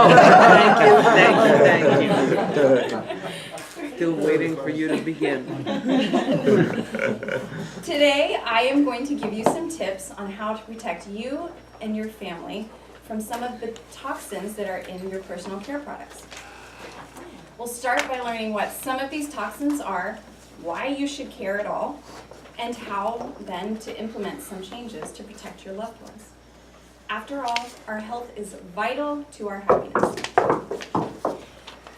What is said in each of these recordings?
Thank you. Still waiting for you to begin. Today, I am going to give you some tips on how to protect you and your family from some of the toxins that are in your personal care products. We'll start by learning what some of these toxins are, why you should care at all, and how then to implement some changes to protect your loved ones. After all, our health is vital to our happiness.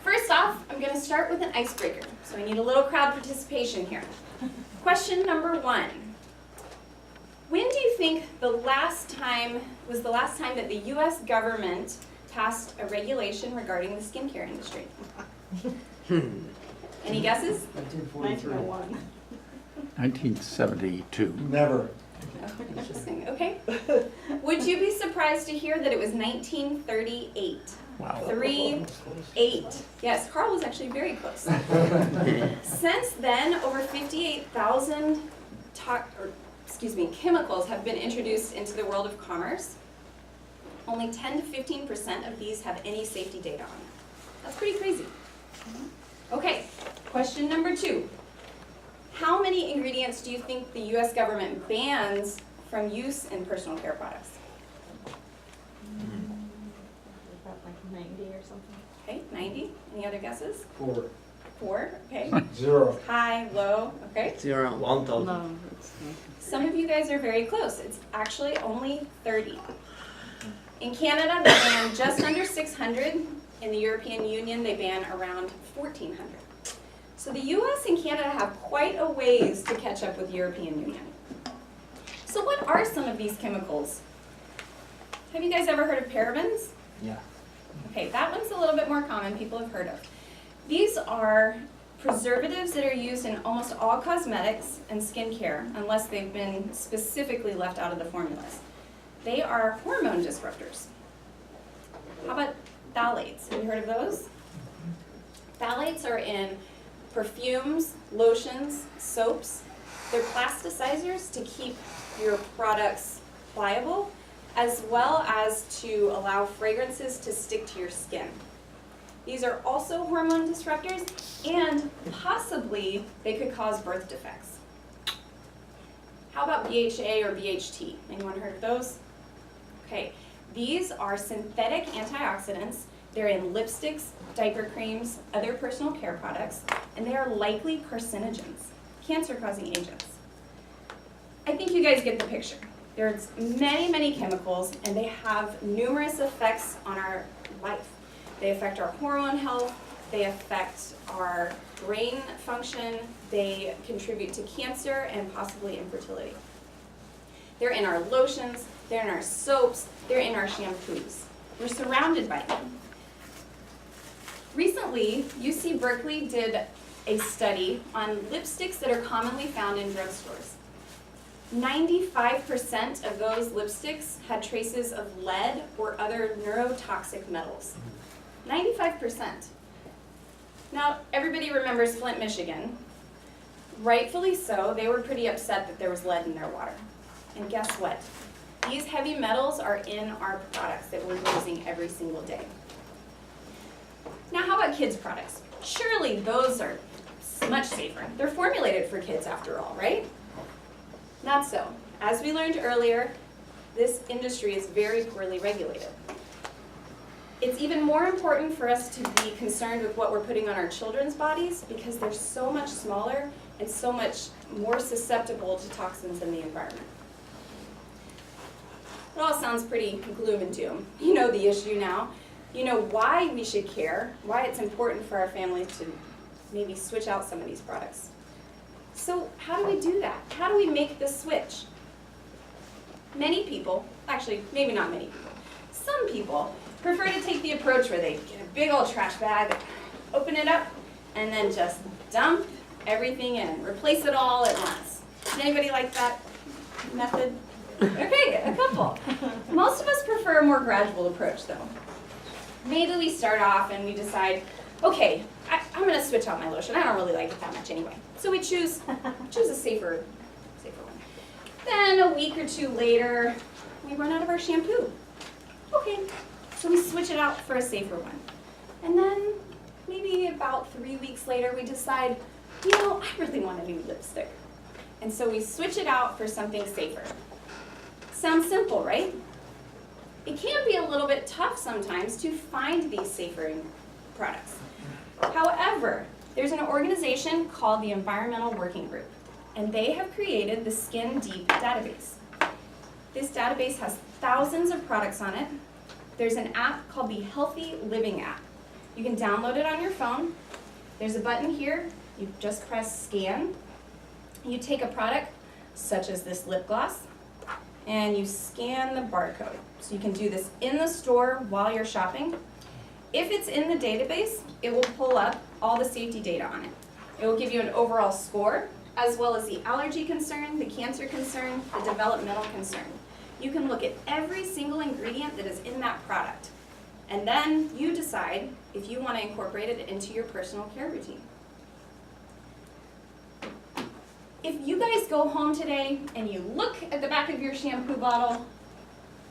First off, I'm going to start with an icebreaker, so I need a little crowd participation here. Question number 1. When do you think was the last time that the U.S. government passed a regulation regarding the skincare industry? Any guesses? 1941. 1972. Never. Oh, interesting. Okay. Would you be surprised to hear that it was 1938? Wow. 38. Yes, Carl was actually very close. Since then, over 58,000 chemicals have been introduced into the world of commerce. Only 10 to 15% of these have any safety data on them. That's pretty crazy. Okay, question number 2. How many ingredients do you think the U.S. government bans from use in personal care products? About like 90 or something. Okay, 90. Any other guesses? 4. 4, okay. 0. High, low, okay. 0. 1,000. No, it's Some of you guys are very close. It's actually only 30. In Canada, they ban just under 600. In the European Union, they ban around 1,400. So the US and Canada have quite a ways to catch up with the European Union. So what are some of these chemicals? Have you guys ever heard of parabens? Yeah. Okay, that one's a little bit more common, people have heard of. These are preservatives that are used in almost all cosmetics and skincare, unless they've been specifically left out of the formulas. They are hormone disruptors. How about phthalates? Have you heard of those? Phthalates are in perfumes, lotions, soaps. They're plasticizers to keep your products pliable, as well as to allow fragrances to stick to your skin. These are also hormone disruptors, and possibly they could cause birth defects. How about BHA or BHT? Anyone heard of those? Okay, these are synthetic antioxidants. They're in lipsticks, diaper creams, other personal care products, and they are likely carcinogens, cancer-causing agents. I think you guys get the picture. There's many, many chemicals, and they have numerous effects on our life. They affect our hormone health, they affect our brain function, they contribute to cancer and possibly infertility. They're in our lotions, they're in our soaps, they're in our shampoos. We're surrounded by them. Recently, UC Berkeley did a study on lipsticks that are commonly found in drugstores. 95% of those lipsticks had traces of lead or other neurotoxic metals. 95%. Now, everybody remembers Flint, Michigan. Rightfully so, they were pretty upset that there was lead in their water. And guess what? These heavy metals are in our products that we're using every single day. Now, how about kids' products? Surely those are much safer. They're formulated for kids after all, right? Not so. As we learned earlier, this industry is very poorly regulated. It's even more important for us to be concerned with what we're putting on our children's bodies because they're so much smaller and so much more susceptible to toxins in the environment. It all sounds pretty gloom and doom. You know the issue now. You know why we should care, why it's important for our families to maybe switch out some of these products. So how do we do that? How do we make the switch? Many people, actually maybe not many people, some people prefer to take the approach where they get a big old trash bag, open it up, and then just dump everything in, replace it all at once. Does anybody like that method? Okay, a couple. Most of us prefer a more gradual approach though. Maybe we start off and we decide, okay, I'm going to switch out my lotion. I don't really like it that much anyway. So we choose a safer one. Then a week or two later, we run out of our shampoo. Okay, So we switch it out for a safer one. And then maybe about 3 weeks later, we decide, I really want a new lipstick. And so we switch it out for something safer. Sounds simple, right? It can be a little bit tough sometimes to find these safer products. However, there's an organization called the Environmental Working Group, and they have created the Skin Deep database. This database has thousands of products on it. There's an app called the Healthy Living app. You can download it on your phone. There's a button here. You just press scan. You take a product, such as this lip gloss, and you scan the barcode. So you can do this in the store while you're shopping. If it's in the database, it will pull up all the safety data on it. It will give you an overall score, as well as the allergy concern, the cancer concern, the developmental concern. You can look at every single ingredient that is in that product. And then you decide if you want to incorporate it into your personal care routine. If you guys go home today and you look at the back of your shampoo bottle,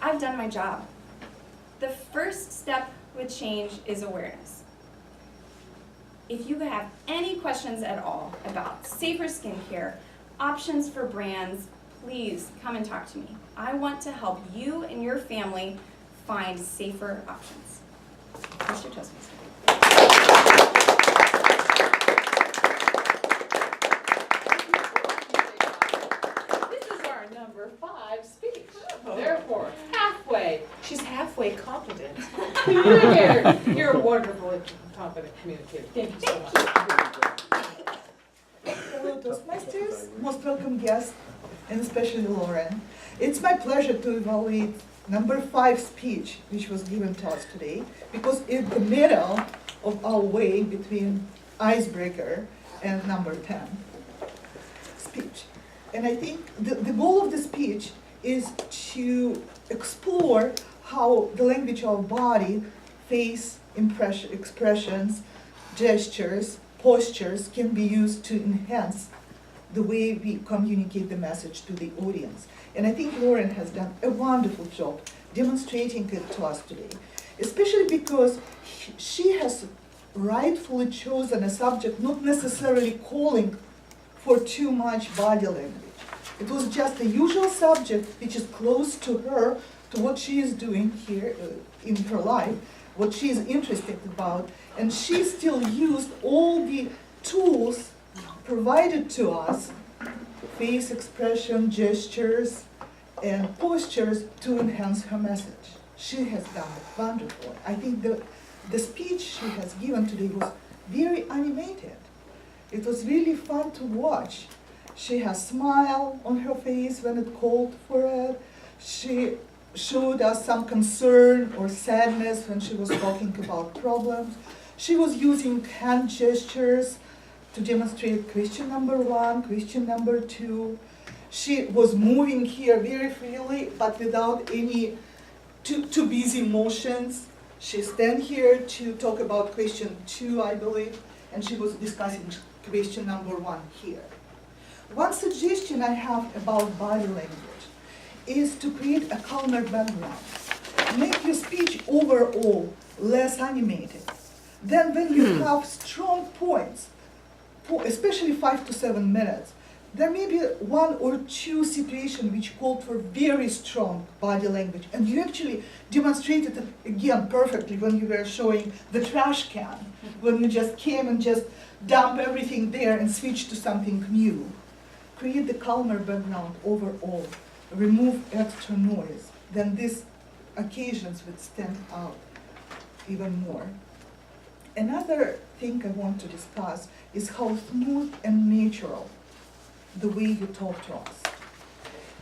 I've done my job. The first step with change is awareness. If you have any questions at all about safer skincare, options for brands, please come and talk to me. I want to help you and your family find safer options. Mr. Toastmaster. Number 5 speech. Therefore, halfway. She's halfway competent. You're a wonderful, competent communicator. Thank you so much. Hello, Toastmasters, most welcome guests, and especially Lauren. It's my pleasure to evaluate number 5 speech, which was given to us today, because it's the middle of our way between icebreaker and number 10 speech. And I think the goal of the speech is to explore how the language of body, face, expressions, gestures, postures can be used to enhance the way we communicate the message to the audience. And I think Lauren has done a wonderful job demonstrating it to us today, especially because she has rightfully chosen a subject not necessarily calling for too much body language. It was just a usual subject which is close to her, to what she is doing here in her life, what she is interested about, and she still used all the tools provided to us, face expression, gestures, and postures to enhance her message. She has done it wonderful. I think the speech she has given today was very animated. It was really fun to watch. She has a smile on her face when it called for it. She showed us some concern or sadness when she was talking about problems. She was using hand gestures to demonstrate question number 1, question number 2. She was moving here very freely, but without any too busy motions. She stand here to talk about question 2, I believe, and she was discussing question number 1 here. One suggestion I have about body language is to create a calmer background. Make your speech overall less animated. Then when you have strong points, especially 5 to 7 minutes, there may be 1 or 2 situations which called for very strong body language, and you actually demonstrated it again perfectly when you were showing the trash can, when you just came and just dump everything there and switch to something new. Create the calmer background overall, remove extra noise, then these occasions would stand out even more. Another thing I want to discuss is how smooth and natural the way you talk to us.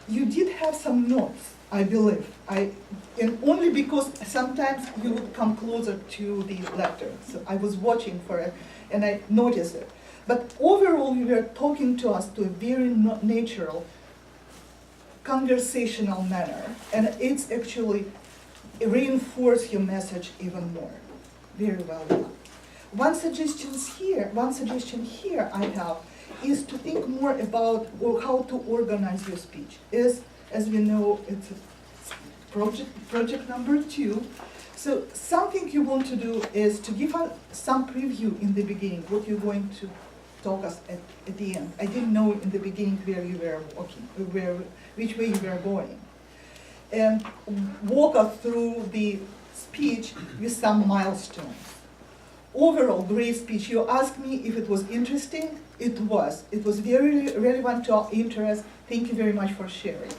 You did have some notes, I believe, and only because sometimes you would come closer to the lectern. So I was watching for it and I noticed it. But overall, you were talking to us to a very natural, conversational manner, and it's actually reinforce your message even more. Very well done. One suggestion here I have is to think more about how to organize your speech. As we know, it's project number 2. So something you want to do is to give us some preview in the beginning, what you're going to talk us at the end. I didn't know in the beginning where you were walking, which way you were going. And walk us through the speech with some milestones. Overall, great speech. You asked me if it was interesting. It was. It was very relevant to our interest. Thank you very much for sharing.